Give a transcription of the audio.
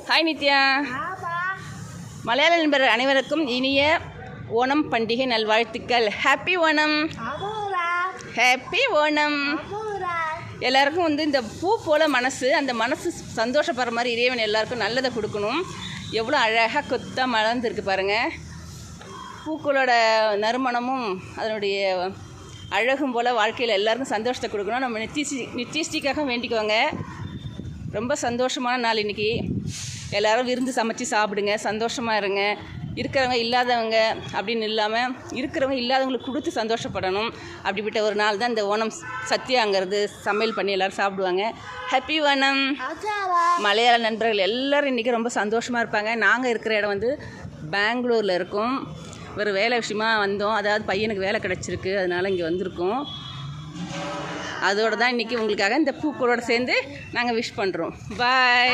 Hi Nithya. மலையாள நண்பர் அனைவருக்கும் இனிய ஓணம் பண்டிகை நல்வாழ்த்துக்கள். ஹாப்பி ஓணம். ஹாப்பி ஓணம். எல்லாருக்கும் இந்த பூ போல் அந்த மனசு சந்தோஷப்படுற மாதிரி இறைவன் எல்லாருக்கும் நல்லதை கொடுக்கணும். எவ்வளோ அழகாக கொத்தாக மலர்ந்துருக்கு பாருங்கள். பூக்களோட நறுமணமும் அதனுடைய அழகும் போல் வாழ்க்கையில் எல்லாருக்கும் சந்தோஷத்தை கொடுக்கணும். நம்ம நித்தியஸ்ரீக்காக வேண்டிக்குவாங்க. ரொம்ப சந்தோஷமான நாள் இன்றைக்கி. எல்லோரும் விருந்து சமைச்சு சாப்பிடுங்க, சந்தோஷமாக இருங்க. இருக்கிறவங்க இல்லாதவங்க அப்படின்னு இல்லாமல் இருக்கிறவங்க இல்லாதவங்களுக்கு கொடுத்து சந்தோஷப்படணும். அப்படிப்பட்ட ஒரு நாள் தான் இந்த ஓணம் சத்தியாங்கிறது. சமையல் பண்ணி எல்லோரும் சாப்பிடுவாங்க. ஹாப்பி ஓணம். மலையாள நண்பர்கள் எல்லோரும் இன்றைக்கி ரொம்ப சந்தோஷமாக இருப்பாங்க. நாங்கள் இருக்கிற இடம் பெங்களூரில் இருக்கோம். ஒரு வேலை விஷயமா வந்தோம். அதாவது பையனுக்கு வேலை கிடச்சிருக்கு, அதனால் இங்கே வந்திருக்கோம். அதோடு தான் இன்றைக்கி உங்களுக்காக இந்த பூக்களோடு சேர்ந்து நாங்கள் விஷ் பண்ணுறோம். பாய்.